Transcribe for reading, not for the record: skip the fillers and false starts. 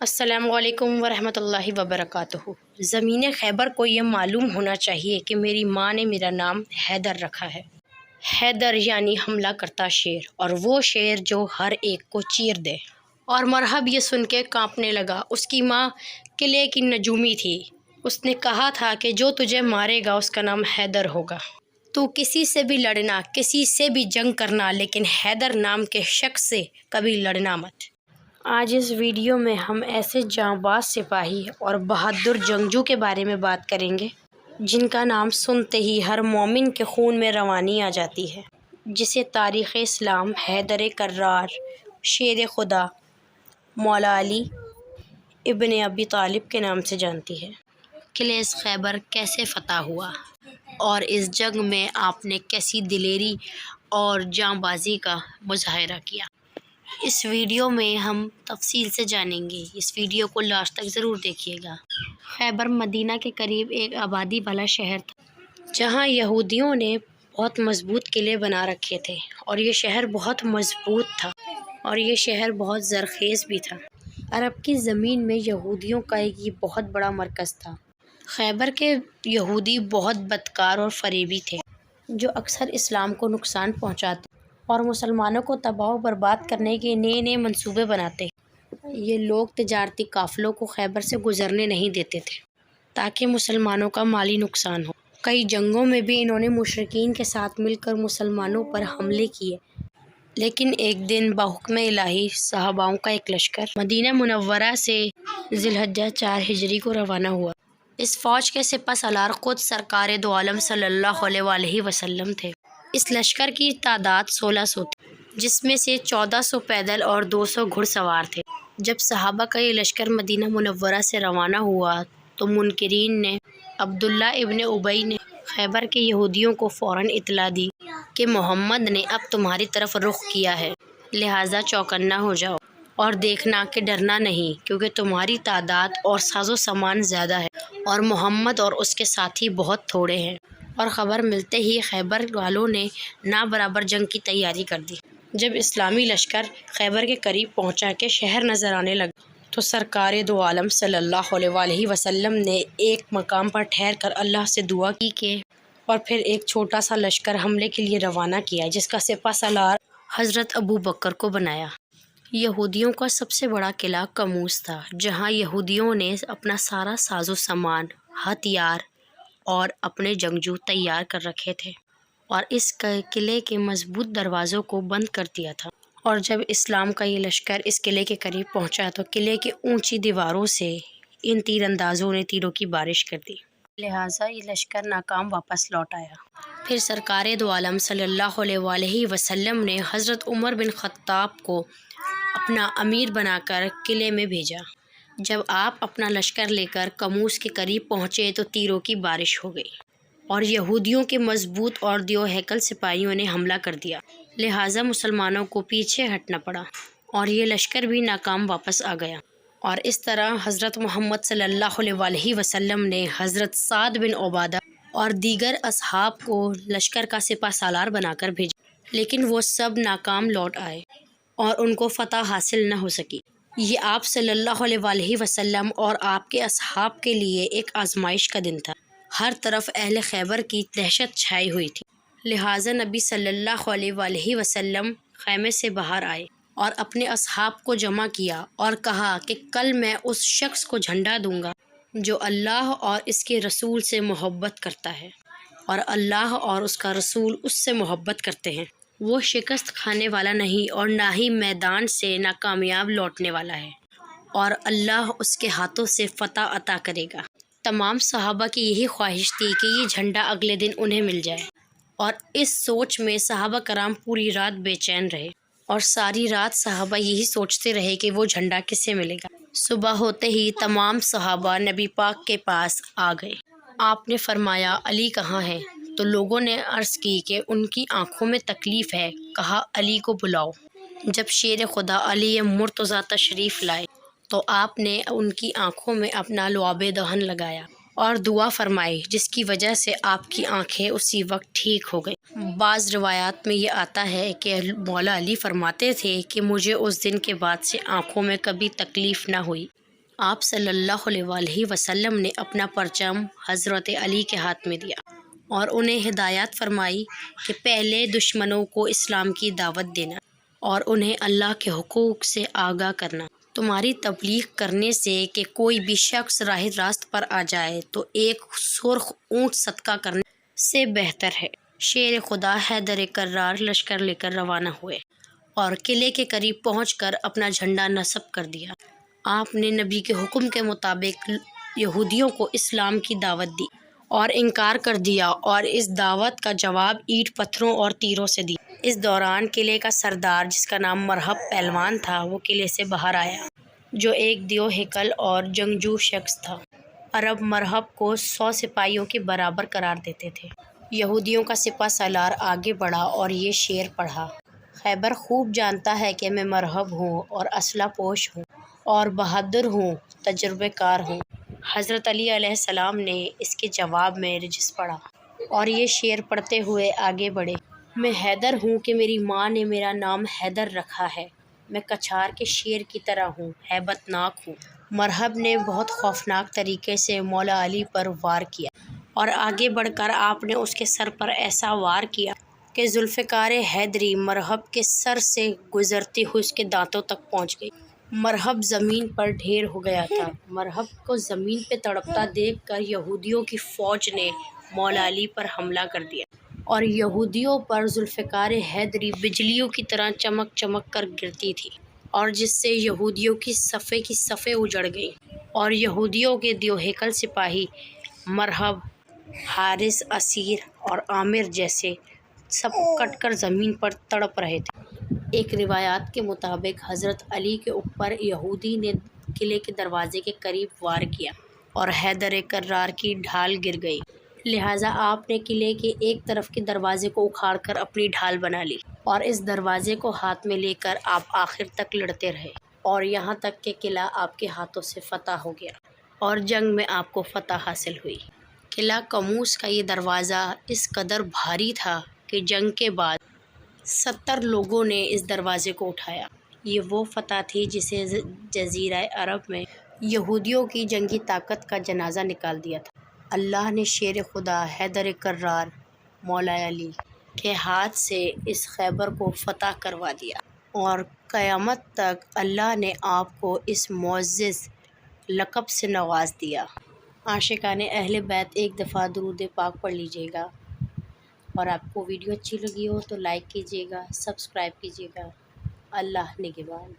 السلام علیکم ورحمۃ اللہ وبرکاتہ۔ زمین خیبر کو یہ معلوم ہونا چاہیے کہ میری ماں نے میرا نام حیدر رکھا ہے۔ حیدر یعنی حملہ کرتا شیر، اور وہ شیر جو ہر ایک کو چیر دے۔ اور مرحب یہ سن کے کانپنے لگا۔ اس کی ماں قلعے کی نجومی تھی۔ اس نے کہا تھا کہ جو تجھے مارے گا اس کا نام حیدر ہوگا۔ تو کسی سے بھی لڑنا، کسی سے بھی جنگ کرنا، لیکن حیدر نام کے شخص سے کبھی لڑنا مت۔ آج اس ویڈیو میں ہم ایسے جانباز سپاہی اور بہادر جنگجو کے بارے میں بات کریں گے جن کا نام سنتے ہی ہر مومن کے خون میں روانی آ جاتی ہے، جسے تاریخ اسلام حیدر کرار، شیر خدا، مولا علی ابن ابی طالب کے نام سے جانتی ہے۔ قلعہ خیبر کیسے فتح ہوا اور اس جنگ میں آپ نے کیسی دلیری اور جانبازی کا مظاہرہ کیا، اس ویڈیو میں ہم تفصیل سے جانیں گے۔ اس ویڈیو کو لاسٹ تک ضرور دیکھیے گا۔ خیبر مدینہ کے قریب ایک آبادی والا شہر تھا جہاں یہودیوں نے بہت مضبوط قلعے بنا رکھے تھے، اور یہ شہر بہت مضبوط تھا اور یہ شہر بہت زرخیز بھی تھا۔ عرب کی زمین میں یہودیوں کا ایک یہ بہت بڑا مرکز تھا۔ خیبر کے یہودی بہت بدکار اور فریبی تھے، جو اکثر اسلام کو نقصان پہنچاتے اور مسلمانوں کو تباہ و برباد کرنے کے نئے نئے منصوبے بناتے۔ یہ لوگ تجارتی قافلوں کو خیبر سے گزرنے نہیں دیتے تھے تاکہ مسلمانوں کا مالی نقصان ہو۔ کئی جنگوں میں بھی انہوں نے مشرکین کے ساتھ مل کر مسلمانوں پر حملے کیے، لیکن ایک دن بحکم الہی صحاباؤں کا ایک لشکر مدینہ منورہ سے ذی الحجہ 4 ہجری کو روانہ ہوا۔ اس فوج کے سپہ سالار خود سرکار دو عالم صلی اللہ علیہ وآلہ وسلم تھے۔ اس لشکر کی تعداد 1600 تھی، جس میں سے 1400 پیدل اور 200 گھڑ سوار تھے۔ جب صحابہ کا یہ لشکر مدینہ منورہ سے روانہ ہوا تو منکرین نے عبداللہ ابن ابی نے خیبر کے یہودیوں کو فوراً اطلاع دی کہ محمد نے اب تمہاری طرف رخ کیا ہے، لہٰذا چوکنا ہو جاؤ اور دیکھنا کہ ڈرنا نہیں، کیونکہ تمہاری تعداد اور ساز و سامان زیادہ ہے اور محمد اور اس کے ساتھی بہت تھوڑے ہیں۔ اور خبر ملتے ہی خیبر والوں نے نابرابر جنگ کی تیاری کر دی۔ جب اسلامی لشکر خیبر کے قریب پہنچا کہ شہر نظر آنے لگا تو سرکار دو عالم صلی اللہ علیہ وآلہ وسلم نے ایک مقام پر ٹھہر کر اللہ سے دعا کی کہ اور پھر ایک چھوٹا سا لشکر حملے کے لیے روانہ کیا، جس کا سپہ سالار حضرت ابو بکر کو بنایا۔ یہودیوں کا سب سے بڑا قلعہ قموس تھا، جہاں یہودیوں نے اپنا سارا ساز و سامان، ہتھیار اور اپنے جنگجو تیار کر رکھے تھے، اور اس قلعے کے مضبوط دروازوں کو بند کر دیا تھا۔ اور جب اسلام کا یہ لشکر اس قلعے کے قریب پہنچا تو قلعے کی اونچی دیواروں سے ان تیر اندازوں نے تیروں کی بارش کر دی، لہٰذا یہ لشکر ناکام واپس لوٹ آیا۔ پھر سرکار دو عالم صلی اللہ علیہ وآلہ وسلم نے حضرت عمر بن خطاب کو اپنا امیر بنا کر قلعے میں بھیجا۔ جب آپ اپنا لشکر لے کر قموس کے قریب پہنچے تو تیروں کی بارش ہو گئی، اور یہودیوں کے مضبوط اور دیو ہیکل سپاہیوں نے حملہ کر دیا، لہٰذا مسلمانوں کو پیچھے ہٹنا پڑا اور یہ لشکر بھی ناکام واپس آ گیا۔ اور اس طرح حضرت محمد صلی اللہ علیہ وآلہ وسلم نے حضرت سعد بن عبادہ اور دیگر اصحاب کو لشکر کا سپہ سالار بنا کر بھیجا، لیکن وہ سب ناکام لوٹ آئے اور ان کو فتح حاصل نہ ہو سکی۔ یہ آپ صلی اللہ علیہ وآلہ وسلم اور آپ کے اصحاب کے لیے ایک آزمائش کا دن تھا۔ ہر طرف اہل خیبر کی دہشت چھائی ہوئی تھی، لہٰذا نبی صلی اللہ علیہ وآلہ وسلم خیمے سے باہر آئے اور اپنے اصحاب کو جمع کیا اور کہا کہ کل میں اس شخص کو جھنڈا دوں گا جو اللہ اور اس کے رسول سے محبت کرتا ہے، اور اللہ اور اس کا رسول اس سے محبت کرتے ہیں۔ وہ شکست کھانے والا نہیں اور نہ ہی میدان سے ناکامیاب لوٹنے والا ہے، اور اللہ اس کے ہاتھوں سے فتح عطا کرے گا۔ تمام صحابہ کی یہی خواہش تھی کہ یہ جھنڈا اگلے دن انہیں مل جائے، اور اس سوچ میں صحابہ کرام پوری رات بے چین رہے، اور ساری رات صحابہ یہی سوچتے رہے کہ وہ جھنڈا کسے ملے گا۔ صبح ہوتے ہی تمام صحابہ نبی پاک کے پاس آ گئے۔ آپ نے فرمایا علی کہاں ہے؟ تو لوگوں نے عرض کی کہ ان کی آنکھوں میں تکلیف ہے۔ کہا علی کو بلاؤ۔ جب شیر خدا علی مرتضیٰ تشریف لائے تو آپ نے ان کی آنکھوں میں اپنا لعاب دہن لگایا اور دعا فرمائی، جس کی وجہ سے آپ کی آنکھیں اسی وقت ٹھیک ہو گئیں۔ بعض روایات میں یہ آتا ہے کہ مولا علی فرماتے تھے کہ مجھے اس دن کے بعد سے آنکھوں میں کبھی تکلیف نہ ہوئی۔ آپ صلی اللہ علیہ وسلم نے اپنا پرچم حضرت علی کے ہاتھ میں دیا اور انہیں ہدایت فرمائی کہ پہلے دشمنوں کو اسلام کی دعوت دینا اور انہیں اللہ کے حقوق سے آگاہ کرنا۔ تمہاری تبلیغ کرنے سے کہ کوئی بھی شخص راہ راست پر آ جائے تو ایک سرخ اونٹ صدقہ کرنے سے بہتر ہے۔ شیر خدا حیدر کرار لشکر لے کر روانہ ہوئے اور قلعے کے قریب پہنچ کر اپنا جھنڈا نصب کر دیا۔ آپ نے نبی کے حکم کے مطابق یہودیوں کو اسلام کی دعوت دی اور انکار کر دیا اور اس دعوت کا جواب اینٹ پتھروں اور تیروں سے دیا۔ اس دوران قلعے کا سردار جس کا نام مرہب پہلوان تھا وہ قلعے سے باہر آیا، جو ایک دیو ہیکل اور جنگجو شخص تھا۔ عرب مرہب کو 100 سپاہیوں کے برابر قرار دیتے تھے۔ یہودیوں کا سپہ سالار آگے بڑھا اور یہ شعر پڑھا: خیبر خوب جانتا ہے کہ میں مرہب ہوں اور اسلحہ پوش ہوں اور بہادر ہوں، تجربہ کار ہوں۔ حضرت علی علیہ السلام نے اس کے جواب میں رجز پڑھا اور یہ شعر پڑھتے ہوئے آگے بڑھے: میں حیدر ہوں کہ میری ماں نے میرا نام حیدر رکھا ہے، میں کچھار کے شیر کی طرح ہوں، ہیبت ناک ہوں۔ مرہب نے بہت خوفناک طریقے سے مولا علی پر وار کیا اور آگے بڑھ کر آپ نے اس کے سر پر ایسا وار کیا کہ ذوالفقار حیدری مرہب کے سر سے گزرتی ہوئی اس کے دانتوں تک پہنچ گئی۔ مرہب زمین پر ڈھیر ہو گیا تھا۔ مرہب کو زمین پہ تڑپتا دیکھ کر یہودیوں کی فوج نے مولا علی پر حملہ کر دیا اور یہودیوں پر ذوالفقار حیدری بجلیوں کی طرح چمک چمک کر گرتی تھی، اور جس سے یہودیوں کی صفیں اجڑ گئیں اور یہودیوں کے دیو ہیکل سپاہی مرہب، حارث، اسیر اور عامر جیسے سب کٹ کر زمین پر تڑپ رہے تھے۔ ایک روایات کے مطابق حضرت علی کے اوپر یہودی نے قلعے کے دروازے کے قریب وار کیا اور حیدر کرار کی ڈھال گر گئی، لہٰذا آپ نے قلعے کے ایک طرف کے دروازے کو اکھاڑ کر اپنی ڈھال بنا لی اور اس دروازے کو ہاتھ میں لے کر آپ آخر تک لڑتے رہے اور یہاں تک کہ قلعہ آپ کے ہاتھوں سے فتح ہو گیا اور جنگ میں آپ کو فتح حاصل ہوئی۔ قلعہ قموس کا یہ دروازہ اس قدر بھاری تھا کہ جنگ کے بعد 70 لوگوں نے اس دروازے کو اٹھایا۔ یہ وہ فتح تھی جسے جزیرہ عرب میں یہودیوں کی جنگی طاقت کا جنازہ نکال دیا تھا۔ اللہ نے شیر خدا حیدر کرار مولا علی کے ہاتھ سے اس خیبر کو فتح کروا دیا اور قیامت تک اللہ نے آپ کو اس معزز لقب سے نواز دیا۔ عاشقان اہل بیت ایک دفعہ درود پاک پڑھ لیجیے گا، اور آپ کو ویڈیو اچھی لگی ہو تو لائک کیجیے گا، سبسکرائب کیجیے گا۔ اللہ نگہبان۔